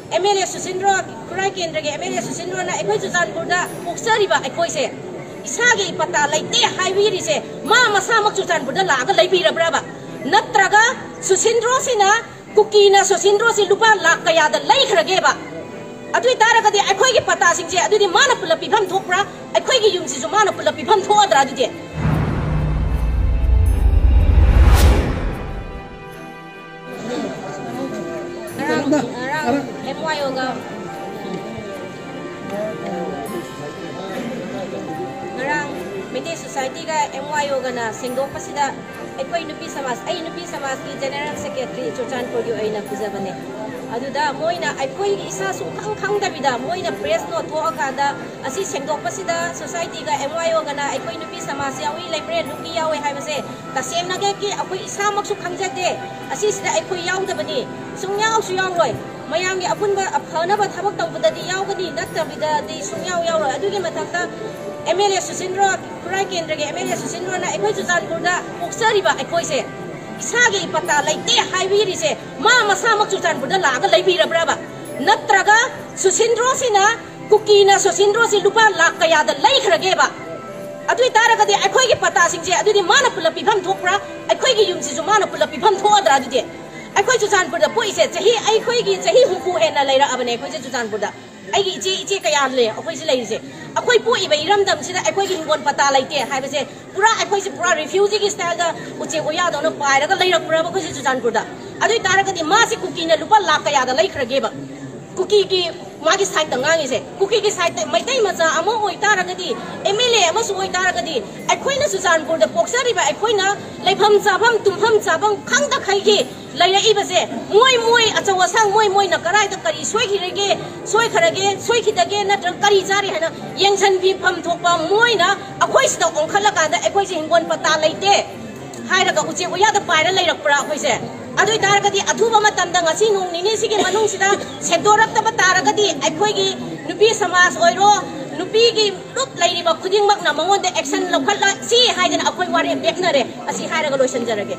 MLA Susindro Kurai Kendra ge MLA Susindro na ekoi Chuchanpur da poksari ba ekoi se isage ipata laite highway se ma masa mak Chuchanpur da laga laibi rabra ba natraga Susindro sina kukina Susindro si lupa lak kaya da lai khrage ba adui tara ga ekoi ge pata sing je adui mana pula pibam thokra ekoi ge yum si su mana pula pibam tho adra du je MYO ga ngarang Media Society ga MYO ga na singdok pasida ekoi nupi samas ki General Secretary Chuchanpur gi aina pujabane aduda moina ekoi isa su khang da bida moina press no tho ka da asi singdok pasida society ga MYO ga na ekoi nupi samas yawi library nupi yawi haibase tasem na ge ki ekoi isa mak su khangjade asi sida ekoi yaw da bani sungyaw su yaw loi Mayamni apunba aphanaba thabak tawbadadi yawgadi nattabidadi sungyaw yawro adugi mathakta MLA Susindro Kurai Kendra ge MLA Susindro na ekoi Chuchanpur da poksari ba ekoi se isage ipata laite highway se ma masa mak Chuchanpur da laga laibi rabra ba natraga Susindro sina kukina Susindro si lupa lak kaya da lai khrage ba adui tara ga de ekoi ge pata sing je adui mana pula pibam thokra ekoi ge yum si su mana pula pibam tho adra du de ekoi Chuchanpur da poise chahi ekoi gi chahi huku hena leira abane ekoi Chuchanpur da ai gi iche kaya le ekoi si leise ekoi po iba iram dam sida ekoi gi ngon pata laite haibase pura ekoi si pura refugee gi style da uche oya do no paira ga leira pura ba ekoi Chuchanpur da adui tara ga di ma si kuki na lupa lak kaya da lai khrage ba kuki gi magi side da ngangi se kuki gi side mai tai ma cha amo oi tara ga di MLA ama su oi tara ga di ekoi na Chuchanpur da poksari ba ekoi na leifam chabam tumham chabam khang da khai gi laira ibase moi achawa sang moi na karai da kari soi khirege soi kharage soi khidage na kari jari hana yengsan bi pham thokpa moi na akhoi sta ongkhala ka da ekoi se hingon pata laite haira ga uche oya da paira lairak pra akhoi se adui tar ga di adhuba matam da ngasi nung ni si ge manung sida sedorak ta tar ga di ekoi gi nupi samas oiro nupi gi rup lairi ba khuding mak na mangon de action lokhala si haidana akhoi wari bekna re asi haira ga loisan jarage